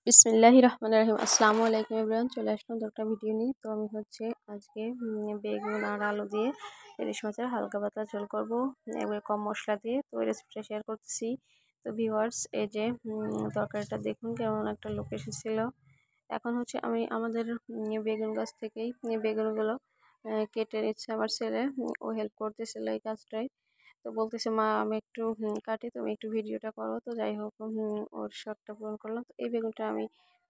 বিসমিল্লাহির রহমানির রহিম। আসসালামু আলাইকুম এভরিওয়ান, চলে আসলাম একটা ভিডিও নিয়ে। তো আমি আজকে বেগুন আর আলু দিয়ে ইলিশ মাছের হালকা পাতলা ঝোল করব, একবারে কম মশলা দিয়ে। তো এই রেসিপিটা শেয়ার করতেছি। তো ভিউয়ার্স, এই যে তরকারিটা দেখুন কেমন একটা লোক এসেছিল। এখন আমি আমাদের বেগুন গাছ থেকেই বেগুনগুলো কেটে নিচ্ছে আমার ছেলে। ও হেল্প করতেছিল এই কাজটায়। তো বলতেছে, মা আমি একটু কাটি, তুমি একটু ভিডিওটা করো। তো যাই হোক, ওর শখটা পূরণ করলাম। তো এই বেগুনটা আমি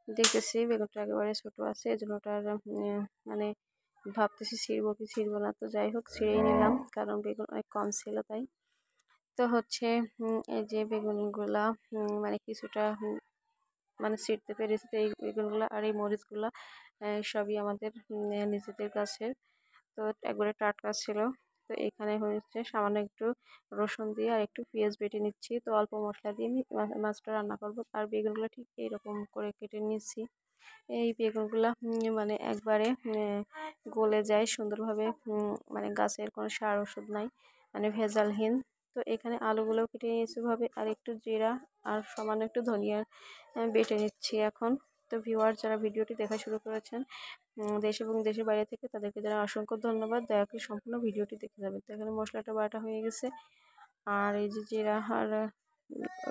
দেখতেছি বেগুনটা একেবারে ছোট আছে, এই জন্য ওটার মানে ভাবতেছি ছিঁড়বো কি ছিঁড়বো না। তো যাই হোক, ছিঁড়েই নিলাম, কারণ বেগুন অনেক কম ছিল তাই। তো এই যে বেগুনগুলা মানে কিছুটা মানে ছিঁড়তে পেরেছি। তো এই বেগুনগুলো আর এই মরিচগুলা সবই আমাদের নিজেদের গাছের। তো একবারে টাটকা ছিল। তো এখানে সামান্য একটু রসুন দিয়ে আর একটু পেঁয়াজ বেটে নিচ্ছি। তো অল্প মশলা দিয়ে আমি মাছটা রান্না করব। আর বেগুনগুলো ঠিক এইরকম করে কেটে নিচ্ছি। এই বেগুনগুলা মানে একবারে গলে যায় সুন্দরভাবে। মানে গাছের কোনো সার ওষুধ নাই, মানে ভেজালহীন। তো এখানে আলুগুলোও কেটে নিয়েছি ভাবে, আর একটু জিরা আর সামান্য একটু ধনিয়া বেটে নিচ্ছি এখন। তো ভিউয়ার যারা ভিডিওটি দেখা শুরু করেছেন দেশ এবং দেশের বাইরে থেকে, তাদেরকে যারা অসংখ্য ধন্যবাদ। দয়া করে সম্পূর্ণ ভিডিওটি দেখে যাবেন। তো এখানে মশলাটা বাটা হয়ে গেছে, আর এই যে জিরা আর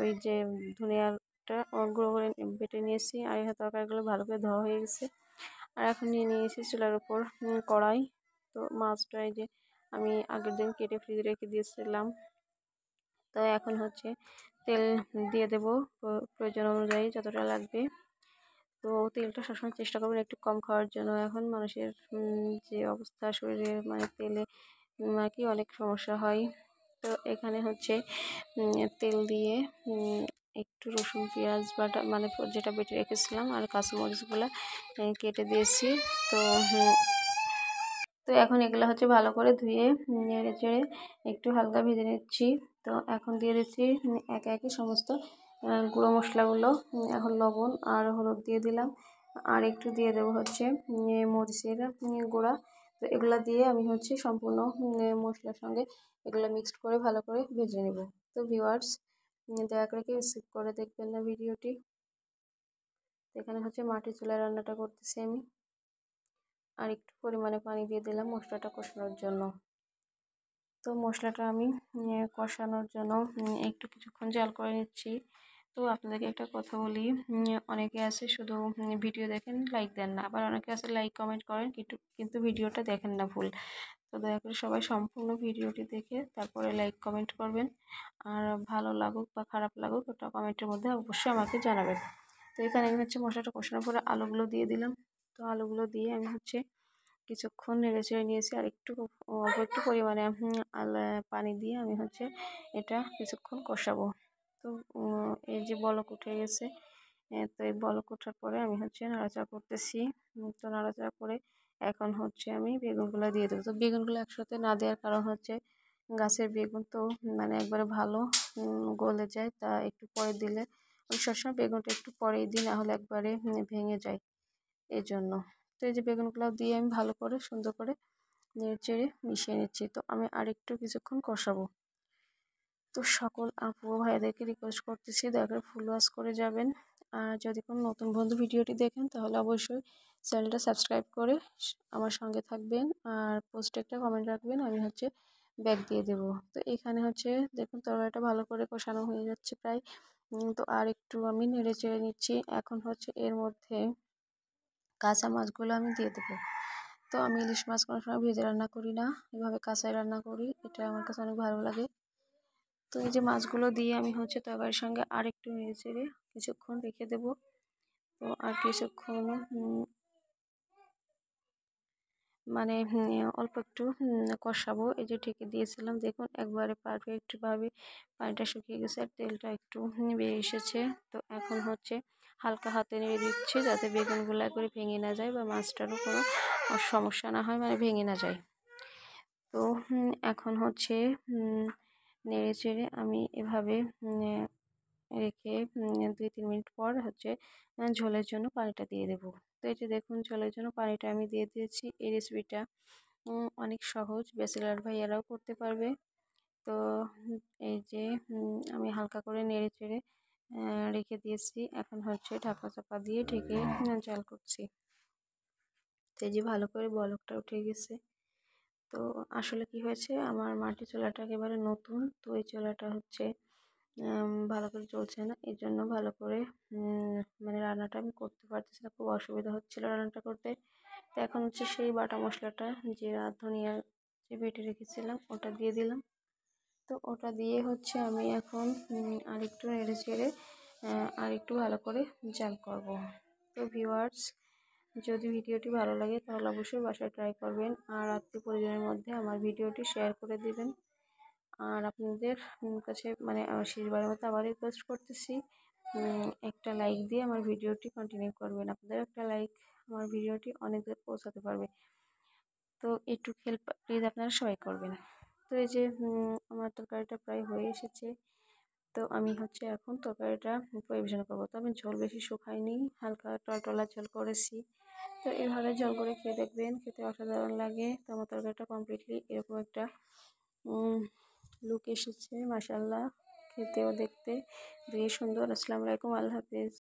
ওই যে ধনিয়াটা গুঁড়ো করে বেটে নিয়েছি। আর এই তরকারিগুলো ভালো করে ধোয়া হয়ে গেছে। আর এখন নিয়ে নিয়েছি চুলার উপর কড়াই। তো মাছটা এই যে আমি আগের দিন কেটে ফ্রিজে রেখে দিয়েছিলাম। তো এখন তেল দিয়ে দেব প্রয়োজন অনুযায়ী যতটা লাগবে। তো তেলটা সবসময় চেষ্টা করবেন একটু কম খাওয়ার জন্য। এখন মানুষের যে অবস্থা শরীরে, মানে তেলে আর কি অনেক সমস্যা হয়। তো এখানে তেল দিয়ে একটু রসুন পেঁয়াজ বাটা, মানে যেটা বেটে রেখেছিলাম, আর কাঁচামরিচগুলো কেটে দিয়েছি। তো তো এখন এগুলো ভালো করে ধুয়ে নেড়ে চেড়ে একটু হালকা ভেজে নিচ্ছি। তো এখন দিয়ে দিচ্ছি একে একে সমস্ত গুঁড়ো মশলাগুলো। এখন লবণ আর হলুদ দিয়ে দিলাম, আর একটু দিয়ে দেবো মরিচের গুঁড়া। তো এগুলা দিয়ে আমি সম্পূর্ণ মশলার সঙ্গে এগুলো মিক্সড করে ভালো করে ভেজে নেব। তো ভিউয়ার্স, দয়া করে কেউ স্কিপ করে দেখবেন না ভিডিওটি। এখানে মাটির চুলায় রান্নাটা করতেছি আমি। আর একটু পরিমাণে পানি দিয়ে দিলাম মশলাটা কষানোর জন্য। তো মশলাটা আমি কষানোর জন্য একটু কিছুক্ষণ জাল করে নিচ্ছি। তো আপনাদেরকে একটা কথা বলি, অনেকে আছে শুধু ভিডিও দেখেন, লাইক দেন না। আবার অনেকে আছে লাইক কমেন্ট করেন, কিন্তু ভিডিওটা দেখেন না ভুল। তো দয়া করে সবাই সম্পূর্ণ ভিডিওটি দেখে তারপরে লাইক কমেন্ট করবেন। আর ভালো লাগুক বা খারাপ লাগুক, ওটা কমেন্টের মধ্যে অবশ্যই আমাকে জানাবেন। তো এখানে আমি মশলাটা কষানোর পরে আলুগুলো দিয়ে দিলাম। তো আলুগুলো দিয়ে আমি কিছুক্ষণ নেড়েচেড়ে নিয়েছি। আর একটু অল্প একটু পরিমাণে পানি দিয়ে আমি এটা কিছুক্ষণ কষাবো। তো এই যে বলক উঠে গেছে। তো এই বলক ওঠার পরে আমি নাড়াচাড়া করতেছি। তো নাড়াচাড়া করে এখন আমি বেগুনগুলো দিয়ে দেবো। তো বেগুনগুলো একসাথে না দেওয়ার কারণ গাছের বেগুন তো মানে একবারে ভালো গলে যায়। তা একটু পরে দিলে, আমি সবসময় বেগুনটা একটু পরেই দিই, না হলে একবারে ভেঙে যায়, এই জন্য। তো এই যে বেগুনগুলো দিয়ে আমি ভালো করে সুন্দর করে নেড়েচেড়ে মিশিয়ে নিচ্ছি। তো আমি আরেকটু কিছুক্ষণ কষাবো। তো সকল আপু ভাইদেরকে রিকোয়েস্ট করতেছি, দয়া করে ফুল ওয়াচ করে যাবেন। আর যদি কোনো নতুন বন্ধু ভিডিওটি দেখেন, তাহলে অবশ্যই চ্যানেলটা সাবস্ক্রাইব করে আমার সঙ্গে থাকবেন। আর পোস্টে একটা কমেন্ট রাখবেন, আমি ব্যাক দিয়ে দেবো। তো এখানে দেখুন তরকারিটা ভালো করে কষানো হয়ে যাচ্ছে প্রায়। তো আর একটু আমি নেড়ে চেড়ে নিচ্ছি। এখন এর মধ্যে কাঁচা মাছগুলো আমি দিয়ে দেবো। তো আমি ইলিশ মাছ কোনো সময় ভেজে রান্না করি না, এভাবে কাঁচাই রান্না করি, এটা আমার কাছে অনেক ভালো লাগে। তো এই যে মাছগুলো দিয়ে আমি তরকারির সঙ্গে আর একটু নেড়ে চেড়ে কিছুক্ষণ রেখে দেবো। তো আর কিছুক্ষণ মানে অল্প একটু কষাবো। এই যে ঢেকে দিয়েছিলাম, দেখুন একবারে পারফেক্টভাবে পানিটা শুকিয়ে গেছে আর তেলটা একটু বেরিয়ে এসেছে। তো এখন হালকা হাতে নেড়ে দিচ্ছি, যাতে বেগুনগুলো একবারে ভেঙে না যায় বা মাছটারও কোনো সমস্যা না হয়, মানে ভেঙে না যায়। তো এখন নেড়ে চেড়ে আমি এভাবে রেখে 2-3 মিনিট পর ঝোলের জন্য পানিটা দিয়ে দেবো। তো এই যে দেখুন ঝোলের জন্য পানিটা আমি দিয়ে দিয়েছি। এই রেসিপিটা অনেক সহজ, ব্যাচেলার ভাইয়ারাও করতে পারবে। তো এই যে আমি হালকা করে নেড়ে চেড়ে রেখে দিয়েছি। এখন হচ্ছে ঢাকা চাপা দিয়ে ঢেকে জাল করছি। তো এই যে ভালো করে বলকটা উঠে গেছে। তো আসলে কি হয়েছে, আমার মাটির চুলাটা একেবারে নতুন, তো এই চুলাটা হচ্ছে ভালো করে চলছে না, এই জন্য ভালো করে মানে রান্নাটা আমি করতে পারতেছি না, খুব অসুবিধা হচ্ছিল রান্নাটা করতে। তো এখন হচ্ছে সেই বাটা মশলাটা, জিরা ধনিয়া যে বেটে রেখেছিলাম ওটা দিয়ে দিলাম। তো ওটা দিয়ে হচ্ছে আমি এখন আরেকটু নেড়ে চেড়ে আরেকটু ভালো করে জাল করব। তো ভিউয়ার্স, যদি ভিডিওটি ভালো লাগে তাহলে অবশ্যই বাসায় ট্রাই করবেন, আর আত্মীয় পরিজনের মধ্যে আমার ভিডিওটি শেয়ার করে দিবেন। আর আপনাদের কাছে মানে শেষবারের মতো আবার রিকোয়েস্ট করতেছি, একটা লাইক দিয়ে আমার ভিডিওটি কন্টিনিউ করবেন। আপনাদের একটা লাইক আমার ভিডিওটি অনেক দূর পৌঁছাতে পারবে। তো একটু হেল্প প্লিজ আপনারা সবাই করবেন। তো এই যে আমার তরকারিটা প্রায় হয়ে এসেছে। তো আমি হচ্ছে এখন তরকারিটা পরিবেশন করবো। তো আমি ঝোল বেশি শুকাইনি, হালকা টলটলা ঝোল করেছি। তো এভাবে ঝোল করে খেয়ে দেখবেন, খেতে অসাধারণ লাগে। তো আমার তরকারিটা কমপ্লিটলি এরকম একটা লুক এসেছে, মাশাআল্লাহ। খেতেও দেখতে বেশ সুন্দর। আসসালামু আলাইকুম, আল্লাহ হাফেজ।